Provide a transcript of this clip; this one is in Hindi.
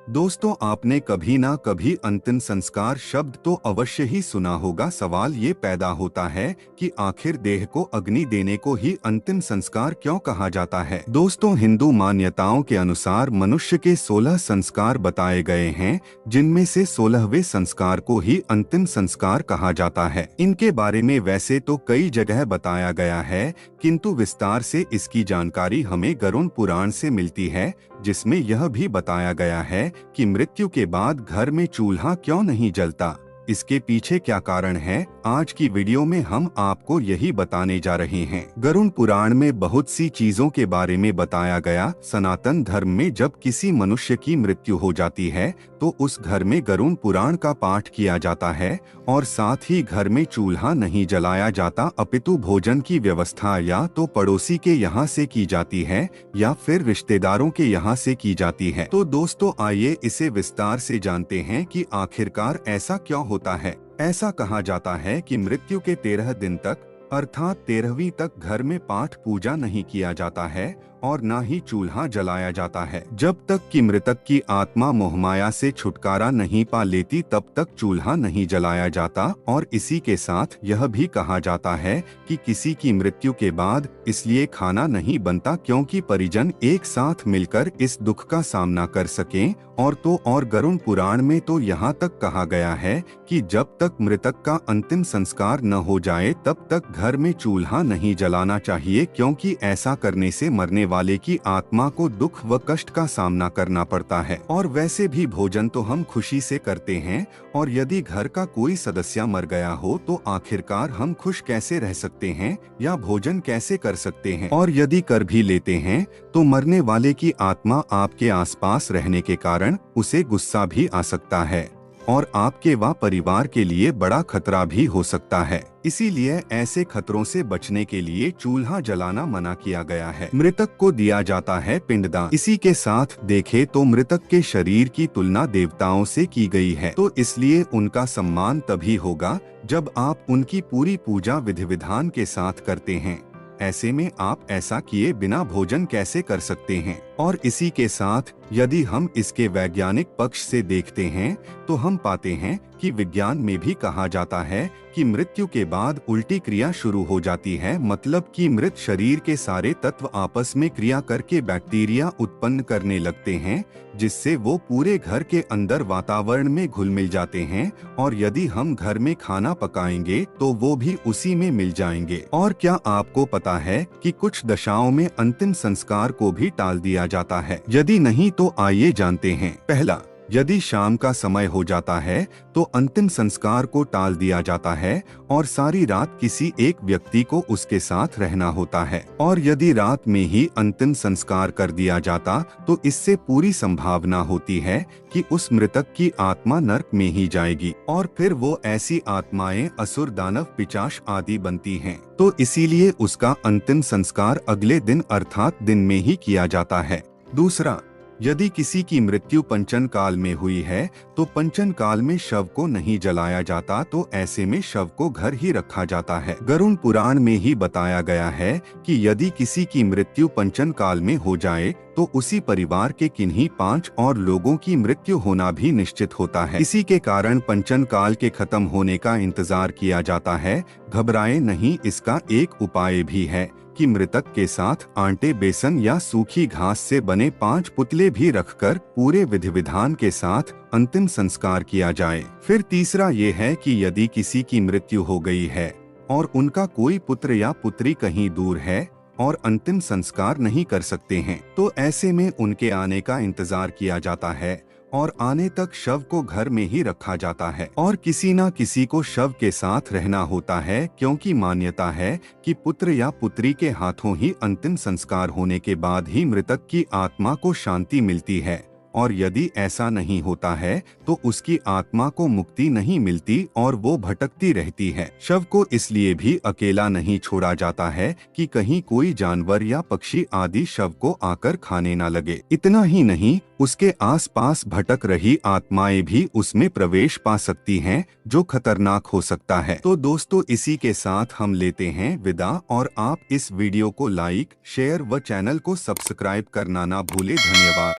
दोस्तों, आपने कभी ना कभी अंतिम संस्कार शब्द तो अवश्य ही सुना होगा। सवाल ये पैदा होता है कि आखिर देह को अग्नि देने को ही अंतिम संस्कार क्यों कहा जाता है। दोस्तों, हिंदू मान्यताओं के अनुसार मनुष्य के 16 संस्कार बताए गए हैं, जिनमें से 16वें संस्कार को ही अंतिम संस्कार कहा जाता है। इनके बारे में वैसे तो कई जगह बताया गया है, किंतु विस्तार से इसकी जानकारी हमें गरुड़ पुराण से मिलती है, जिसमें यह भी बताया गया है कि मृत्यु के बाद घर में चूल्हा क्यों नहीं जलता, इसके पीछे क्या कारण है। आज की वीडियो में हम आपको यही बताने जा रहे हैं। गरुड़ पुराण में बहुत सी चीजों के बारे में बताया गया। सनातन धर्म में जब किसी मनुष्य की मृत्यु हो जाती है तो उस घर में गरुड़ पुराण का पाठ किया जाता है और साथ ही घर में चूल्हा नहीं जलाया जाता, अपितु भोजन की व्यवस्था या तो पड़ोसी के यहाँ से की जाती है या फिर रिश्तेदारों के यहाँ से की जाती है। तो दोस्तों, आइए इसे विस्तार से जानते हैं कि आखिरकार ऐसा क्यों होता है। ऐसा कहा जाता है कि मृत्यु के 13 दिन तक अर्थात 13वीं तक घर में पाठ पूजा नहीं किया जाता है और न ही चूल्हा जलाया जाता है। जब तक कि मृतक की आत्मा मोहमाया से छुटकारा नहीं पा लेती तब तक चूल्हा नहीं जलाया जाता। और इसी के साथ यह भी कहा जाता है कि किसी की मृत्यु के बाद इसलिए खाना नहीं बनता क्योंकि परिजन एक साथ मिलकर इस दुख का सामना कर सकें। और गरुड़ पुराण में तो यहाँ तक कहा गया है कि जब तक मृतक का अंतिम संस्कार न हो जाए तब तक घर में चूल्हा नहीं जलाना चाहिए, क्योंकि ऐसा करने से मरने वाले की आत्मा को दुख व कष्ट का सामना करना पड़ता है। और वैसे भी भोजन तो हम खुशी से करते हैं, और यदि घर का कोई सदस्य मर गया हो तो आखिरकार हम खुश कैसे रह सकते हैं या भोजन कैसे कर सकते हैं। और यदि कर भी लेते हैं तो मरने वाले की आत्मा आपके आसपास रहने के कारण उसे गुस्सा भी आ सकता है और आपके व परिवार के लिए बड़ा खतरा भी हो सकता है। इसीलिए ऐसे खतरों से बचने के लिए चूल्हा जलाना मना किया गया है। मृतक को दिया जाता है पिंडदान। इसी के साथ देखें तो मृतक के शरीर की तुलना देवताओं से की गई है, तो इसलिए उनका सम्मान तभी होगा जब आप उनकी पूरी पूजा विधि विधान के साथ करते हैं। ऐसे में आप ऐसा किए बिना भोजन कैसे कर सकते हैं। और इसी के साथ यदि हम इसके वैज्ञानिक पक्ष से देखते हैं तो हम पाते हैं कि विज्ञान में भी कहा जाता है कि मृत्यु के बाद उल्टी क्रिया शुरू हो जाती है, मतलब कि मृत शरीर के सारे तत्व आपस में क्रिया करके बैक्टीरिया उत्पन्न करने लगते हैं, जिससे वो पूरे घर के अंदर वातावरण में घुल मिल जाते हैं। और यदि हम घर में खाना पकाएंगे तो वो भी उसी में मिल जाएंगे। और क्या आपको पता है कि कुछ दशाओं में अंतिम संस्कार को भी टाल दिया जाता है? यदि नहीं तो आइए जानते हैं। पहला, यदि शाम का समय हो जाता है तो अंतिम संस्कार को टाल दिया जाता है और सारी रात किसी एक व्यक्ति को उसके साथ रहना होता है। और यदि रात में ही अंतिम संस्कार कर दिया जाता तो इससे पूरी संभावना होती है कि उस मृतक की आत्मा नरक में ही जाएगी और फिर वो ऐसी आत्माएं असुर, दानव, पिशाच आदि बनती हैं। तो इसीलिए उसका अंतिम संस्कार अगले दिन अर्थात दिन में ही किया जाता है। दूसरा, यदि किसी की मृत्यु पंचन काल में हुई है तो पंचन काल में शव को नहीं जलाया जाता, तो ऐसे में शव को घर ही रखा जाता है। गरुड़ पुराण में ही बताया गया है कि यदि किसी की मृत्यु पंचन काल में हो जाए तो उसी परिवार के किन्हीं 5 और लोगों की मृत्यु होना भी निश्चित होता है। इसी के कारण पंचन काल के खत्म होने का इंतजार किया जाता है। घबराएं नहीं, इसका एक उपाय भी है कि मृतक के साथ आटे, बेसन या सूखी घास से बने 5 पुतले भी रखकर पूरे विधि विधान के साथ अंतिम संस्कार किया जाए। फिर तीसरा ये है कि यदि किसी की मृत्यु हो गई है और उनका कोई पुत्र या पुत्री कहीं दूर है और अंतिम संस्कार नहीं कर सकते हैं, तो ऐसे में उनके आने का इंतजार किया जाता है और आने तक शव को घर में ही रखा जाता है और किसी न किसी को शव के साथ रहना होता है, क्योंकि मान्यता है कि पुत्र या पुत्री के हाथों ही अंतिम संस्कार होने के बाद ही मृतक की आत्मा को शांति मिलती है। और यदि ऐसा नहीं होता है तो उसकी आत्मा को मुक्ति नहीं मिलती और वो भटकती रहती है। शव को इसलिए भी अकेला नहीं छोड़ा जाता है कि कहीं कोई जानवर या पक्षी आदि शव को आकर खाने न लगे। इतना ही नहीं, उसके आसपास भटक रही आत्माएं भी उसमें प्रवेश पा सकती हैं, जो खतरनाक हो सकता है। तो दोस्तों, इसी के साथ हम लेते हैं विदा और आप इस वीडियो को लाइक, शेयर व चैनल को सब्सक्राइब करना ना भूले। धन्यवाद।